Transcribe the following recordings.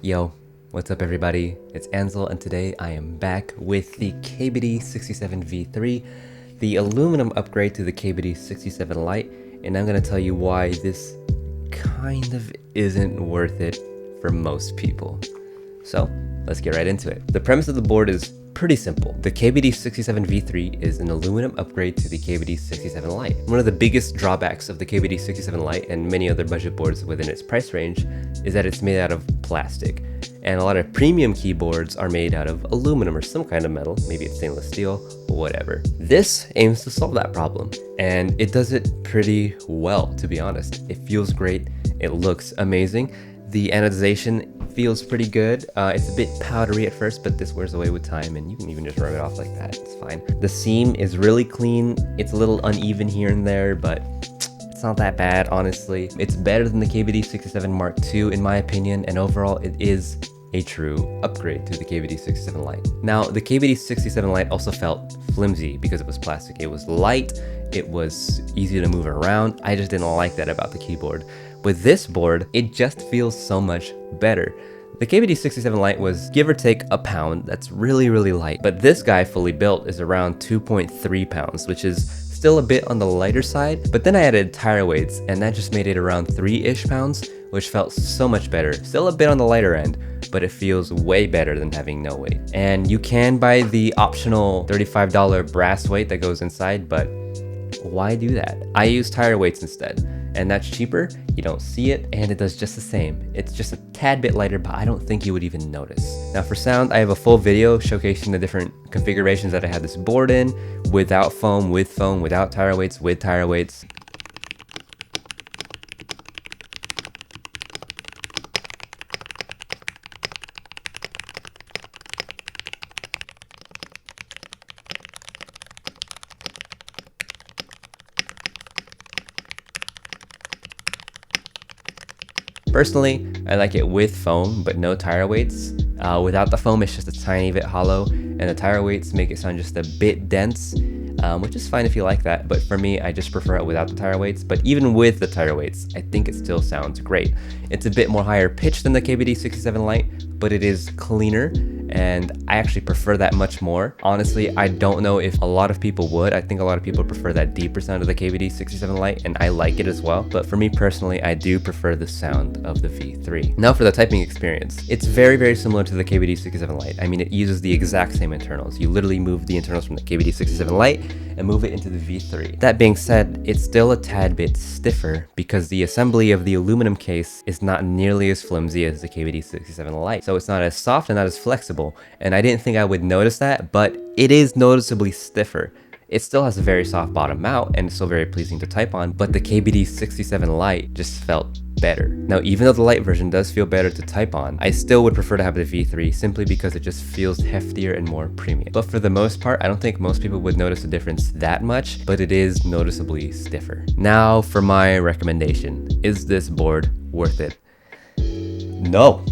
Yo, what's up everybody? It's Ansel and today I am back with the KBD67v3, the aluminum upgrade to the KBD67 Lite, and I'm going to tell you why this kind of isn't worth it for most people. So, let's get right into it. The premise of the board is pretty simple. The KBD67v3 is an aluminum upgrade to the KBD67 Lite. One of the biggest drawbacks of the KBD67 Lite and many other budget boards within its price range is that it's made out of plastic. And a lot of premium keyboards are made out of aluminum or some kind of metal, maybe it's stainless steel, whatever. This aims to solve that problem, and it does it pretty well, to be honest. It feels great, it looks amazing. The anodization feels pretty good. It's a bit powdery at first, but this wears away with time and you can even just rub it off like that, it's fine. The seam is really clean. It's a little uneven here and there, but it's not that bad, honestly. It's better than the KBD67 Mark II in my opinion, and overall it is a true upgrade to the KBD67 Lite. Now, the KBD67 Lite also felt flimsy because it was plastic. It was light, it was easy to move around. I just didn't like that about the keyboard. With this board, it just feels so much better. The KBD67 Lite was give or take a pound. That's really light, but this guy fully built is around 2.3 pounds, which is still a bit on the lighter side. But then I added tire weights and that just made it around 3-ish pounds, which felt so much better. Still a bit on the lighter end, but it feels way better than having no weight. And you can buy the optional $35 brass weight that goes inside, but why do that? I use tire weights instead, and that's cheaper, you don't see it, and it does just the same. It's just a tad bit lighter, but I don't think you would even notice. Now for sound, I have a full video showcasing the different configurations that I had this board in, without foam, with foam, without tire weights, with tire weights. Personally, I like it with foam, but no tire weights. Without the foam, it's just a tiny bit hollow, and the tire weights make it sound just a bit dense, which is fine if you like that, but for me, I just prefer it without the tire weights. But even with the tire weights, I think it still sounds great. It's a bit more higher pitched than the KBD67 Lite, but it is cleaner, and I actually prefer that much more. Honestly, I don't know if a lot of people would. I think a lot of people prefer that deeper sound of the KBD67 Lite, and I like it as well. But for me personally, I do prefer the sound of the V3. Now for the typing experience. It's very similar to the KBD67 Lite. I mean, it uses the exact same internals. You literally move the internals from the KBD67 Lite and move it into the V3. That being said, it's still a tad bit stiffer because the assembly of the aluminum case is not nearly as flimsy as the KBD67 Lite. So it's not as soft and not as flexible. And I didn't think I would notice that, but it is noticeably stiffer. It still has a very soft bottom mount and it's still very pleasing to type on, but the KBD67 Lite just felt better. Now, even though the Lite version does feel better to type on, I still would prefer to have the V3 simply because it just feels heftier and more premium. But for the most part, I don't think most people would notice a difference that much, but it is noticeably stiffer. Now for my recommendation. Is this board worth it? No.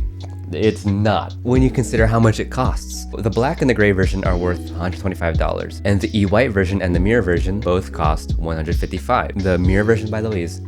It's not, when you consider how much it costs. The black and the gray version are worth $125, and the E-white version and the mirror version both cost $155. The mirror version, by the way, is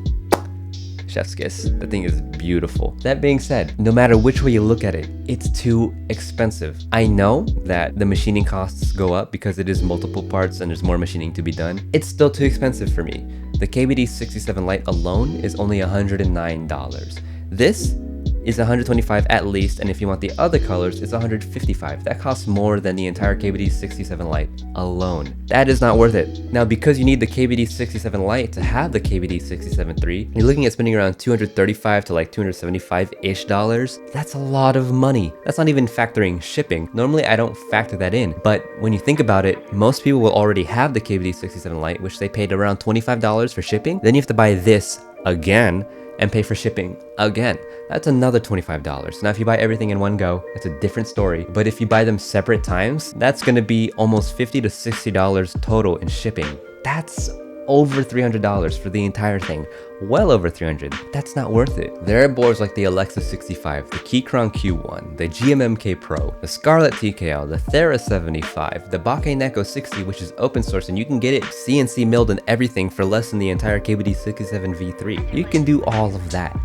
chef's kiss. The thing is beautiful. That being said, no matter which way you look at it, it's too expensive. I know that the machining costs go up because it is multiple parts and there's more machining to be done. It's still too expensive for me. The KBD67 Lite alone is only $109. This is $125 at least, and if you want the other colors, it's $155. That costs more than the entire KBD67 Lite alone. That is not worth it. Now, because you need the KBD67 Lite to have the KBD67-3, you're looking at spending around $235 to like $275-ish dollars. That's a lot of money. That's not even factoring shipping. Normally, I don't factor that in, but when you think about it, most people will already have the KBD67 Lite, which they paid around $25 for shipping. Then you have to buy this again and pay for shipping again. That's another $25. Now, if you buy everything in one go, it's a different story. But if you buy them separate times, that's gonna be almost $50 to $60 total in shipping. That's over $300 for the entire thing. Well over $300. That's not worth it. There are boards like the Alexa 65, the Keychron Q1, the GMMK Pro, the Scarlett TKL, the Thera 75, the Bake Neko 60, which is open source and you can get it CNC milled and everything for less than the entire KBD67 V3. You can do all of that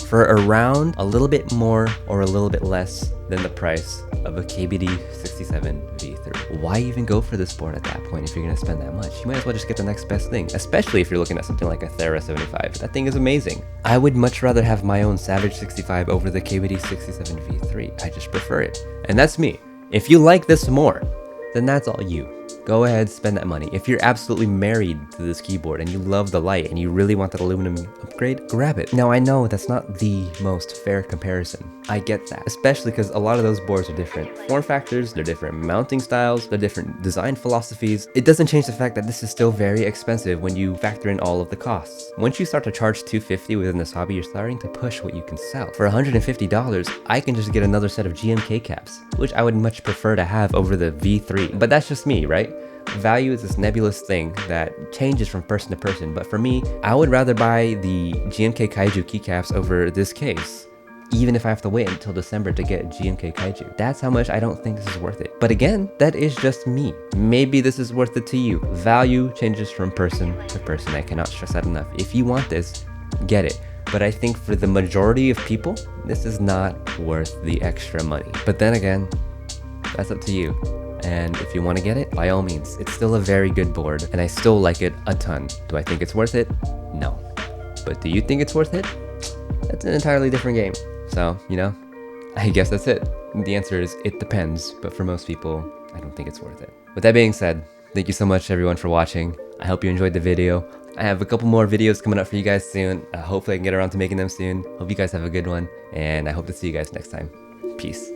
for around a little bit more or a little bit less than the price of a KBD67v3. Why even go for this board at that point if you're gonna spend that much? You might as well just get the next best thing, especially if you're looking at something like a Thera 75. That thing is amazing. I would much rather have my own Savage 65 over the KBD67v3. I just prefer it. And that's me. If you like this more, then that's all you. Go ahead, spend that money. If you're absolutely married to this keyboard and you love the Lite and you really want that aluminum upgrade, grab it. Now I know that's not the most fair comparison. I get that, especially because a lot of those boards are different form factors, they're different mounting styles, they're different design philosophies. It doesn't change the fact that this is still very expensive when you factor in all of the costs. Once you start to charge $250 within this hobby, you're starting to push what you can sell. For $150, I can just get another set of GM Keycaps, which I would much prefer to have over the V3. But that's just me, right? Value is this nebulous thing that changes from person to person, but for me, I would rather buy the GMK Kaiju keycaps over this case, even if I have to wait until December to get GMK Kaiju. That's how much I don't think this is worth it. But again, that is just me. Maybe this is worth it to you. Value changes from person to person. I cannot stress that enough. If you want this, get it. But I think for the majority of people, this is not worth the extra money. But then again, that's up to you. And if you want to get it, by all means. It's still a very good board, and I still like it a ton. Do I think it's worth it? No. But do you think it's worth it? That's an entirely different game. So, you know, I guess that's it. The answer is it depends, but for most people, I don't think it's worth it. With that being said, thank you so much everyone for watching. I hope you enjoyed the video. I have a couple more videos coming up for you guys soon. Hopefully I can get around to making them soon. Hope you guys have a good one, and I hope to see you guys next time. Peace.